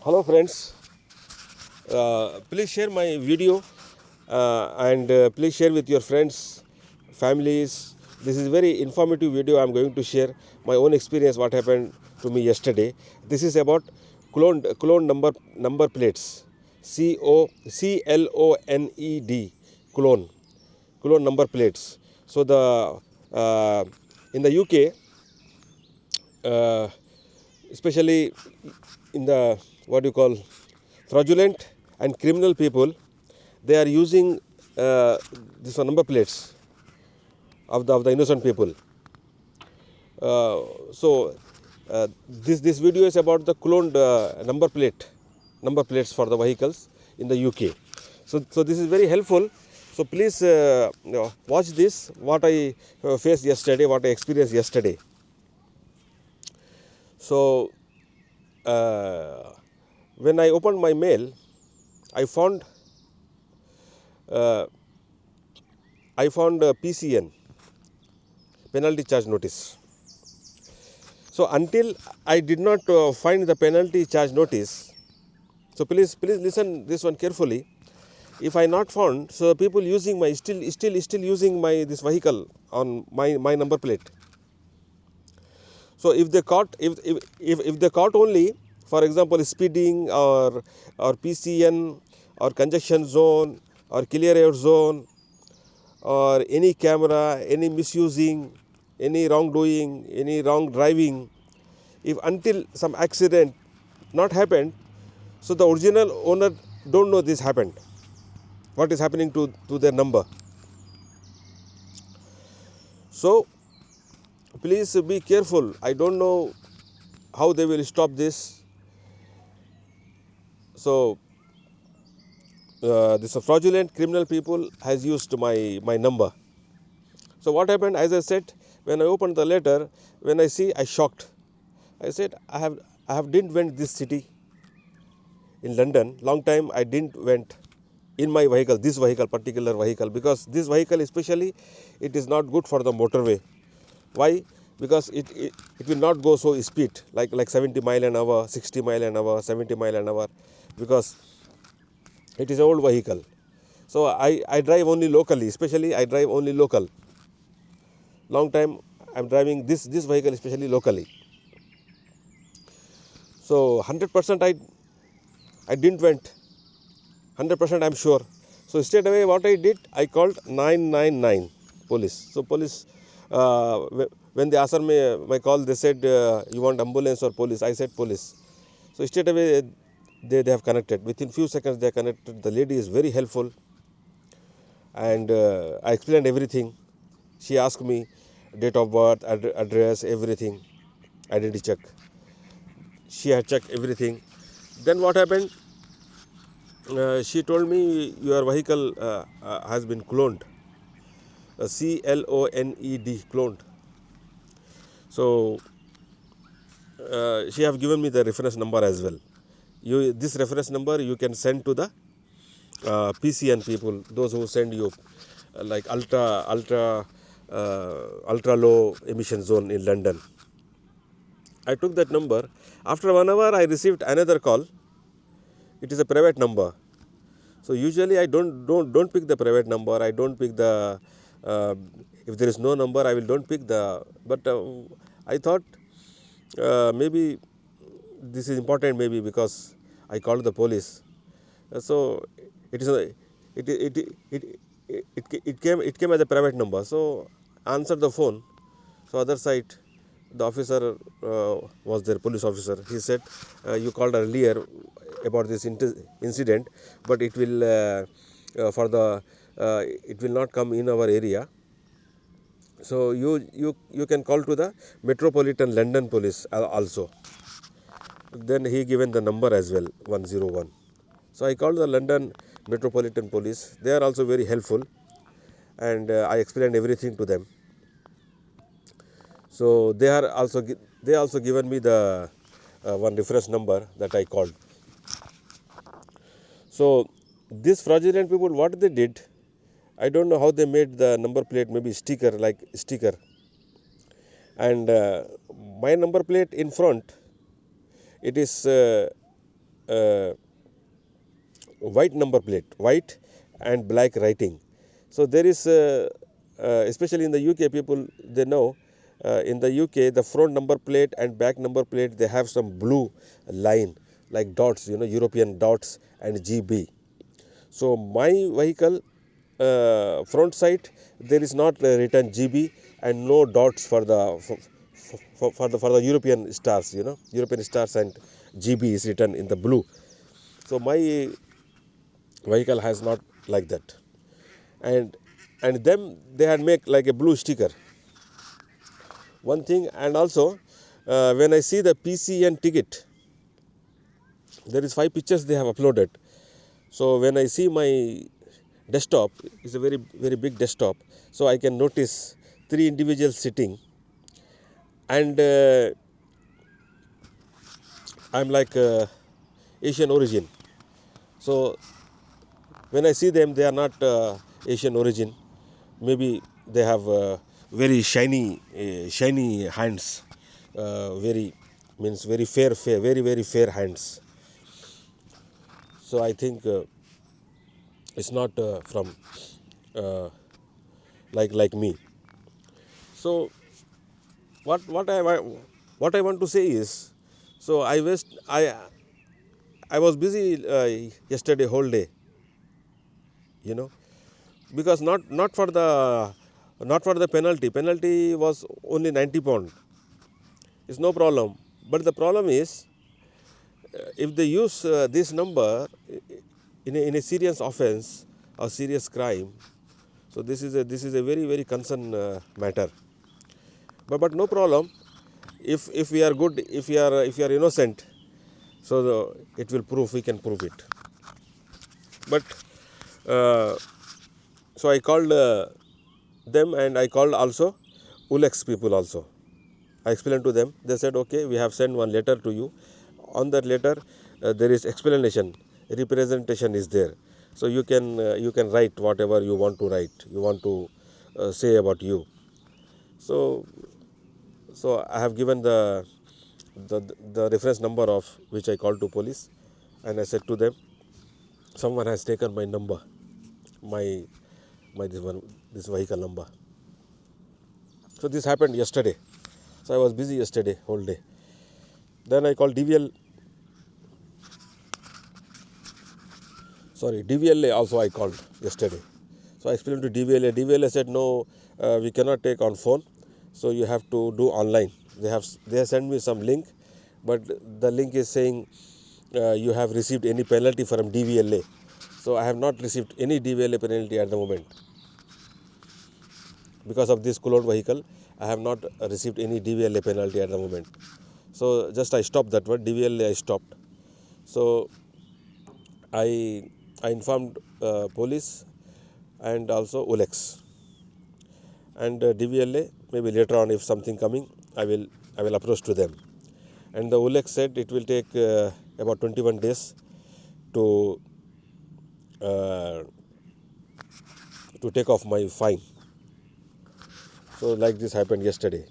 Hello friends, please share my video and please share with your friends, families. This is very informative video. I am going to share my own experience what happened to me yesterday. This is about cloned number plates. CLONED clone number plates. So the in the UK, uh, especially in the what you call fraudulent and criminal people, they are using this number plates of the innocent people. This video is about the cloned number plates for the vehicles in the UK. So this is very helpful. So please watch this. What I faced yesterday, what I experienced yesterday. So when I opened my mail, I found PCN, penalty charge notice. So until I did not find the penalty charge notice, so please listen this one carefully. If I not found, so people using my still using my this vehicle on my number plate. So if they caught if they caught only, for example, speeding or PCN or congestion zone or clear air zone or any camera, any misusing, any wrongdoing, any wrong driving, if until some accident not happened, so the original owner don't know this happened, what is happening to their number. So please be careful. I don't know how they will stop this. So this fraudulent criminal people has used my number. So what happened, as I said, when I opened the letter, when I see, I shocked. I said, I have didn't went this city in London. Long time I didn't went in my vehicle, this vehicle, particular vehicle, because this vehicle especially, it is not good for the motorway. Why? Because it will not go so speed like 70 mile an hour, 60 mile an hour, 70 mile an hour, because it is an old vehicle. So I drive only locally, especially I drive only local. Long time I am driving this vehicle especially locally. So 100% I didn't went, 100% I am sure. So straight away what I did, I called 999 police. So police, when they answered me my call, they said, you want ambulance or police? I said police. So straight away they have connected. Within few seconds they are connected. The lady is very helpful, and I explained everything. She asked me date of birth, address, everything. Identity check. She had checked everything. Then what happened? She told me your vehicle has been cloned. CLONED, cloned. So she have given me the reference number as well. This reference number you can send to the PCN people, those who send you like ultra low emission zone in London. I took that number. After 1 hour, I received another call. It is a private number. So usually I don't pick the private number. I don't pick the if there is no number, I will don't pick the. But I thought maybe this is important, maybe because I called the police. So it is it came as a private number. So I answered the phone. So other side, the officer was there, police officer. He said, you called earlier about this incident, but it will it will not come in our area. So you can call to the Metropolitan London Police also. Then he given the number as well, 101. So I called the London Metropolitan Police. They are also very helpful, and I explained everything to them. So they also given me the one reference number that I called. So these fraudulent people, what they did, I don't know how they made the number plate, maybe sticker, like sticker. And my number plate in front, it is uh, white number plate, white and black writing. So there is, especially in the UK, people they know. In the UK, the front number plate and back number plate they have some blue line like dots, European dots and GB. So my vehicle front side there is not written GB and no dots for the for the European stars, European stars and GB is written in the blue. So my vehicle has not like that, and them they had make like a blue sticker. One thing, and also when I see the PCN ticket, there is 5 pictures they have uploaded. So when I see my desktop, it's a very very big desktop, so I can notice 3 individuals sitting, and I'm like Asian origin. So when I see them, they are not Asian origin. Maybe they have very shiny hands, very means very fair, very very fair hands. So I think it's not from uh, like me. So what I want to say is, so I was busy yesterday whole day, you know, because not for the penalty. Penalty was only 90 pound. It's no problem. But the problem is, if they use this number in a serious offense or serious crime, so this is a very very concern matter. But no problem. If we are good, if we are innocent, so it will prove, we can prove it. But uh, so I called them, and I called also Ulex people also. I explained to them. They said, okay, we have sent one letter to you. On that letter, there is explanation, representation is there. So you can write whatever you want to write. You want to say about you. So I have given the reference number of which I called to police, and I said to them, someone has taken my number, my this vehicle number. So this happened yesterday. So I was busy yesterday whole day. Then I called DVLA also I called yesterday. So I explained to DVLA. DVLA said no, we cannot take on phone, so you have to do online. They have sent me some link, but the link is saying you have received any penalty from DVLA. So I have not received any DVLA penalty at the moment. Because of this Cologne vehicle, I have not received any DVLA penalty at the moment. So just I stopped that one, DVLA I stopped. So I informed police and also Ulex and DVLA. Maybe later on, if something coming, I will approach to them. And the Ulex said it will take about 21 days to take off my fine. So like this happened yesterday.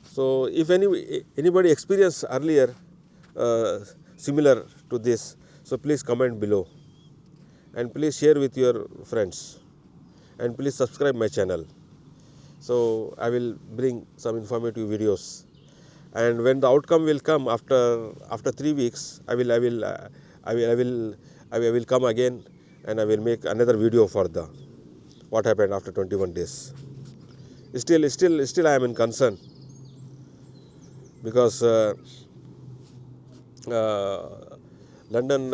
So if anybody experienced earlier similar to this, so please comment below, and please share with your friends, and please subscribe my channel. So I will bring some informative videos, and when the outcome will come after 3 weeks, I will come again, and I will make another video for the what happened after 21 days. Still I am in concern, because London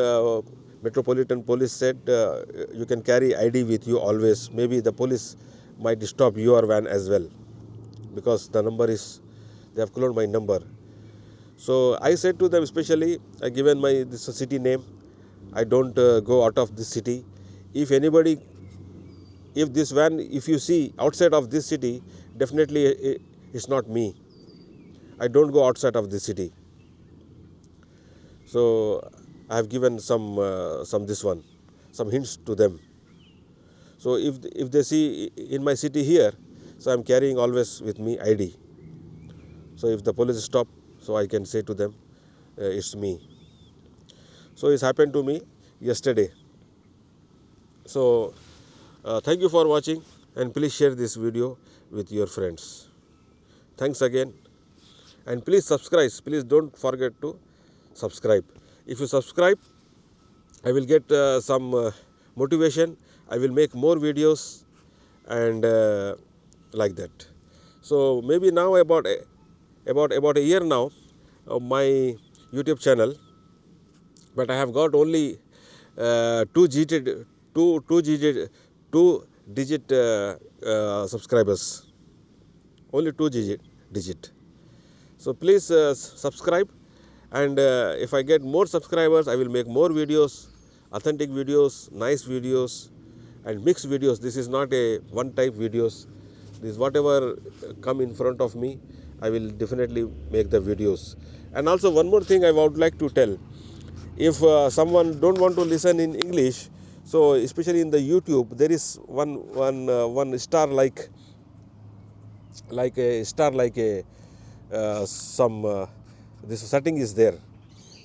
Metropolitan Police said you can carry ID with you always. Maybe the police might stop your van as well, because the number is, they have cloned my number. So I said to them, especially I given my this city name. I don't go out of this city. If anybody, if this van, if you see outside of this city, definitely it's not me. I don't go outside of this city. So I have given some hints to them. So if they see in my city here, so I'm carrying always with me ID. So if the police stop, so I can say to them, it's me. So it's happened to me yesterday. So thank you for watching, and please share this video with your friends. Thanks again, and please subscribe. Please don't forget to subscribe. If you subscribe, I will get some motivation. I will make more videos, and like that. So maybe now about a year now, my YouTube channel, but I have got only two digit subscribers, only two digit. So please subscribe, and if I get more subscribers, I will make more videos, authentic videos, nice videos, and mixed videos. This is not a one type videos. This whatever come in front of me, I will definitely make the videos. And also one more thing I would like to tell: if someone don't want to listen in English, so especially in the YouTube, there is one star like a some this setting is there.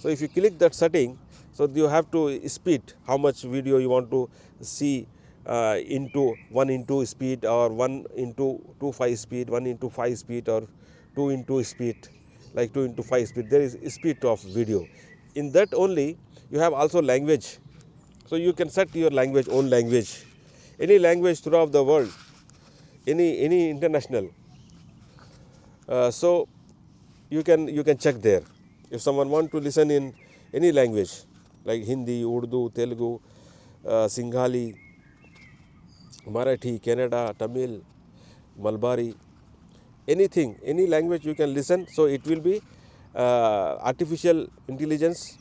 So if you click that setting, so you have to speed how much video you want to see into 1 into speed, or 1 into 2.5 speed, 1 into 5 speed, or 2 into speed, like 2 into 5 speed. There is speed of video. In that only you have also language. So you can set your language, own language, any language throughout the world, any international. So you can check there. If someone want to listen in any language like Hindi, Urdu, Telugu, Singhali, Marathi, Kannada, Tamil, Malbari, anything, any language you can listen. So it will be artificial intelligence.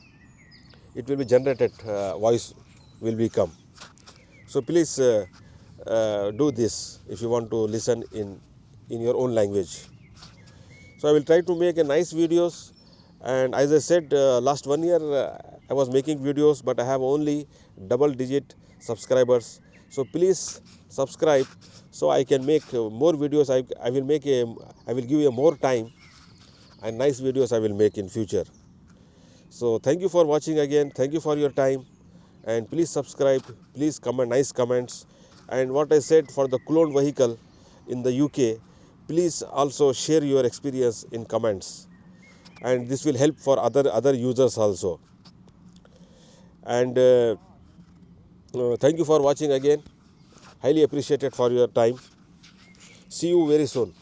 It will be generated voice will become. So please do this if you want to listen in your own language. So I will try to make a nice videos, and as I said, last 1 year I was making videos, but I have only double digit subscribers. So please subscribe, so I can make more videos. I will give you more time, and nice videos I will make in future. So thank you for watching again. Thank you for your time, and please subscribe. Please comment nice comments. And what I said for the cloned vehicle in the UK, please also share your experience in comments, and this will help for other users also. And thank you for watching again. Highly appreciated for your time. See you very soon.